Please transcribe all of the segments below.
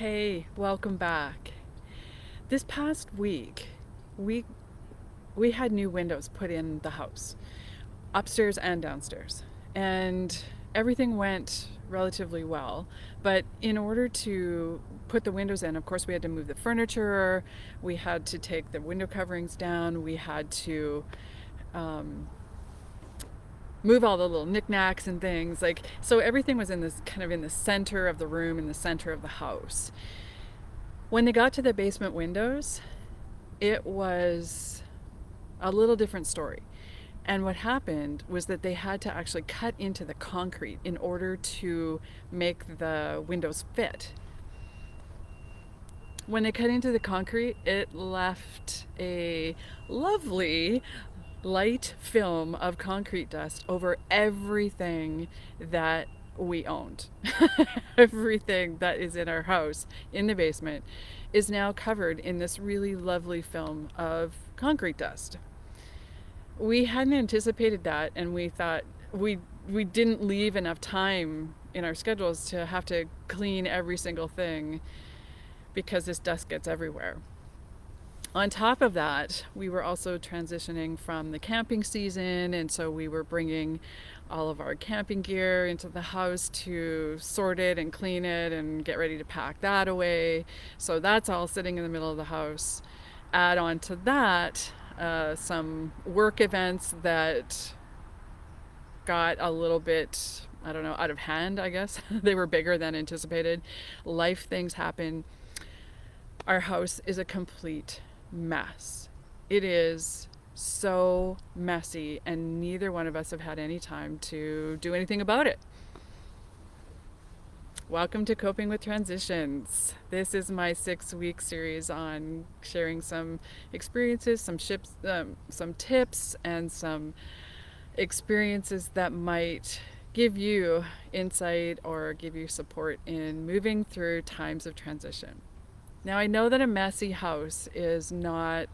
Hey, welcome back. This past week, we we had new windows put in the house, upstairs and downstairs. And everything went relatively well, but in order to put the windows in, of course, we had to move the furniture, we had to take the window coverings down, we had to um, move all the little knickknacks and things so everything was in this kind of in the center of the room, in the center of the house. When they got to the basement windows, it was a little different story. And what happened was that they had to actually cut into the concrete in order to make the windows fit. When they cut into the concrete, it left a lovely light film of concrete dust over everything that we owned. Everything that is in our house in the basement is now covered in this really lovely film of concrete dust. We hadn't anticipated that, and we thought we didn't leave enough time in our schedules to have to clean every single thing because this dust gets everywhere. On top of that, we were also transitioning from the camping season, and so we were bringing all of our camping gear into the house to sort it and clean it and get ready to pack that away. So that's all sitting in the middle of the house. Add on to that some work events that got a little bit, I don't know, out of hand, I guess. They were bigger than anticipated. Life things happen. Our house is a complete mess. It is so messy, and neither one of us have had any time to do anything about it. Welcome to Coping with Transitions. This is my 6-week series on sharing some experiences, some tips, and some experiences that might give you insight or give you support in moving through times of transition. Now, I know that a messy house is not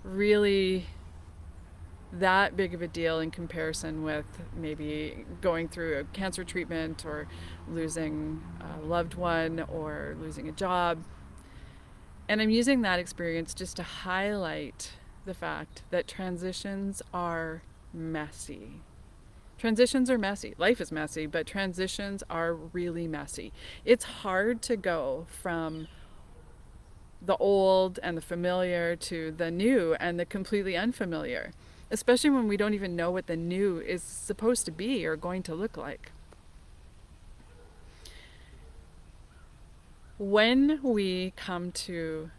really that big of a deal in comparison with maybe going through a cancer treatment or losing a loved one or losing a job. And I'm using that experience just to highlight the fact that transitions are messy. Transitions are messy. Life is messy, but transitions are really messy. It's hard to go from the old and the familiar to the new and the completely unfamiliar, especially when we don't even know what the new is supposed to be or going to look like. When we come to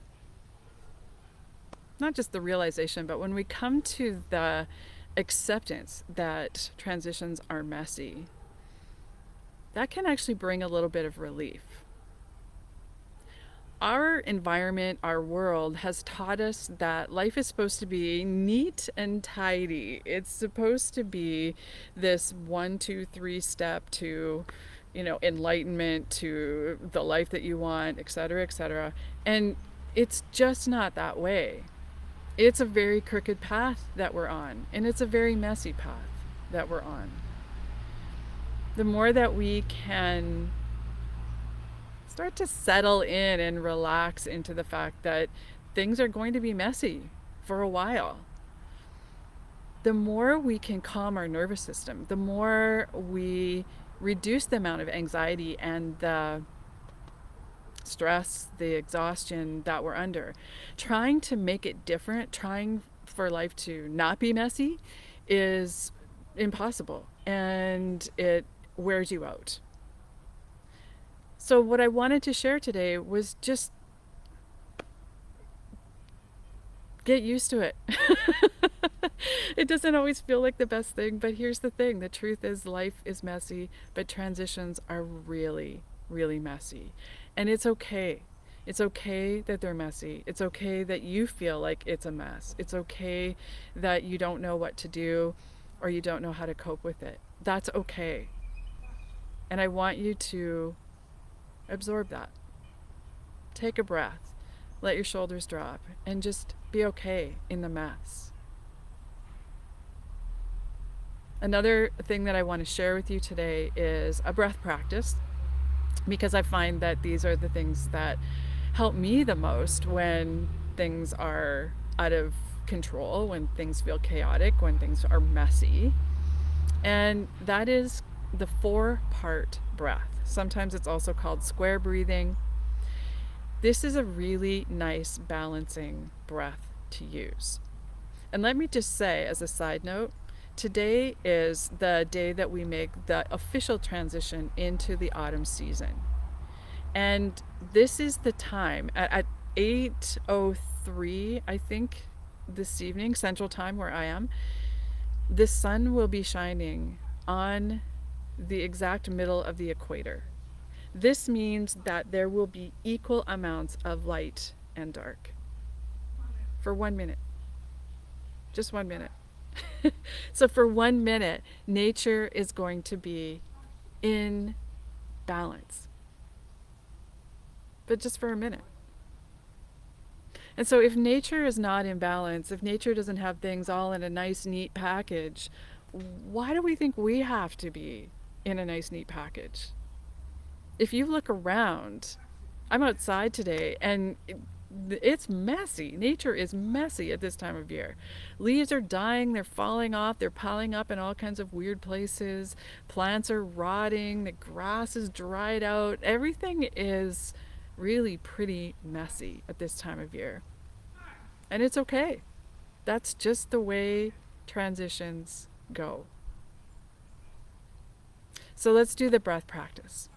not just the realization, but when we come to the acceptance that transitions are messy, that can actually bring a little bit of relief. Our environment, our world has taught us that life is supposed to be neat and tidy. It's supposed to be this 1, 2, 3 step to, enlightenment, to the life that you want, etc., etc. And it's just not that way. It's a very crooked path that we're on, and it's a very messy path that we're on. The more that we can start to settle in and relax into the fact that things are going to be messy for a while, the more we can calm our nervous system, the more we reduce the amount of anxiety and the stress, the exhaustion that we're under. Trying to make it different, trying for life to not be messy is impossible, and it wears you out. So what I wanted to share today was just get used to it. It doesn't always feel like the best thing, but here's the thing. The truth is life is messy, but transitions are really, really messy. And it's okay. It's okay that they're messy. It's okay that you feel like it's a mess. It's okay that you don't know what to do or you don't know how to cope with it. That's okay. And I want you to absorb that. Take a breath. Let your shoulders drop and just be okay in the mess. Another thing that I want to share with you today is a breath practice. because I find that these are the things that help me the most when things are out of control, when things feel chaotic, when things are messy. And that is the 4-part breath. Sometimes it's also called square breathing. This is a really nice balancing breath to use. And let me just say, as a side note, today is the day that we make the official transition into the autumn season. And this is the time at 8:03, I think, this evening, Central Time where I am, the sun will be shining on the exact middle of the equator. This means that there will be equal amounts of light and dark for 1 minute. Just 1 minute. So for 1 minute, nature is going to be in balance. But just for a minute. And so if nature is not in balance, if nature doesn't have things all in a nice, neat package, why do we think we have to be in a nice, neat package? If you look around, I'm outside today and it's messy. Nature is messy at this time of year. Leaves are dying, they're falling off, they're piling up in all kinds of weird places. Plants are rotting, the grass is dried out. Everything is really pretty messy at this time of year. And it's okay. That's just the way transitions go. So let's do the breath practice.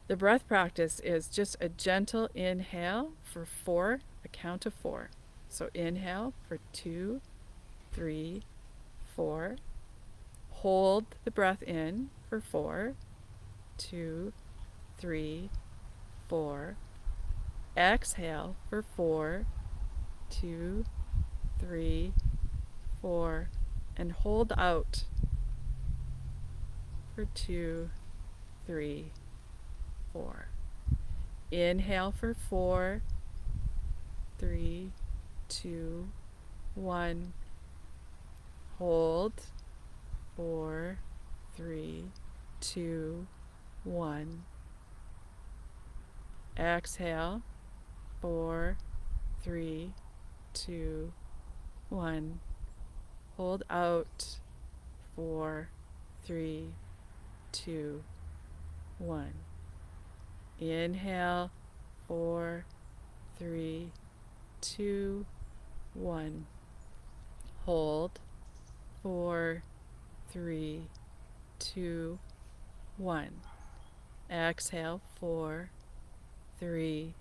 The breath practice is just a gentle inhale for 4, a count of 4. So inhale for 2, 3, 4. Hold the breath in for 4, 2, 3, 4. Exhale for 4, 2, 3, 4. And hold out for 2, 3, 4. Inhale for 4, 3, 2, 1. Hold 4, 3, 2, 1. Exhale 4, 3, 2, 1. Hold out 4, 3, 2, 1. Inhale 4, 3, 2, 1. Hold 4, 3, 2, 1. Exhale 4, 3,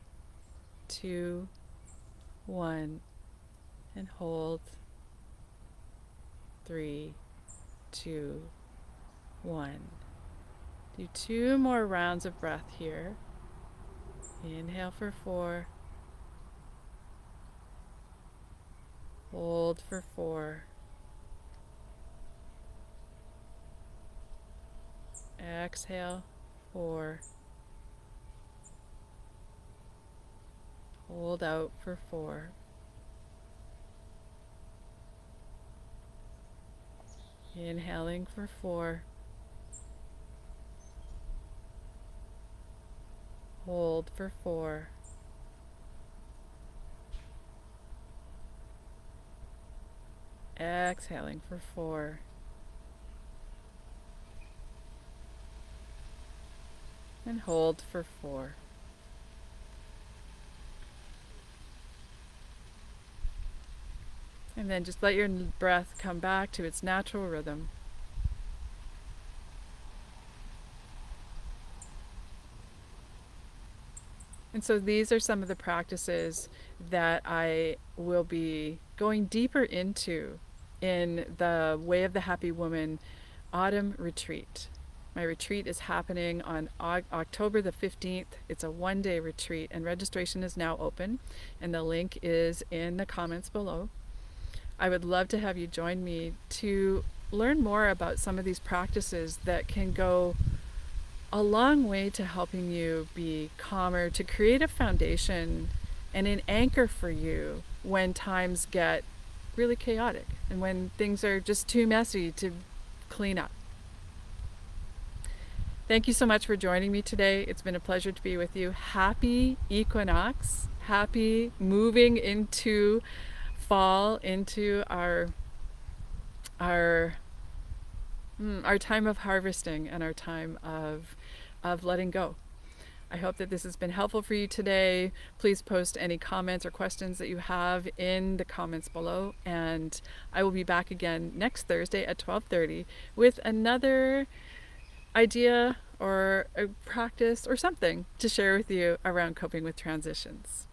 2, 1. And hold 3, 2, 1. Do 2 more rounds of breath here. Inhale for 4. Hold for 4. Exhale 4. Hold out for 4. Inhaling for 4. Hold for 4. Exhaling for 4. And hold for 4. And then just let your breath come back to its natural rhythm. And so these are some of the practices that I will be going deeper into in the Way of the Happy Woman Autumn Retreat. My retreat is happening on October the 15th. It's a 1-day retreat and registration is now open and the link is in the comments below. I would love to have you join me to learn more about some of these practices that can go a long way to helping you be calmer, to create a foundation and an anchor for you when times get really chaotic and when things are just too messy to clean up. Thank you so much for joining me today. It's been a pleasure to be with you. Happy equinox. Happy moving into fall, into our our time of harvesting and our time of letting go. I hope that this has been helpful for you today. Please post any comments or questions that you have in the comments below, and I will be back again next Thursday at 12:30 with another idea or a practice or something to share with you around coping with transitions.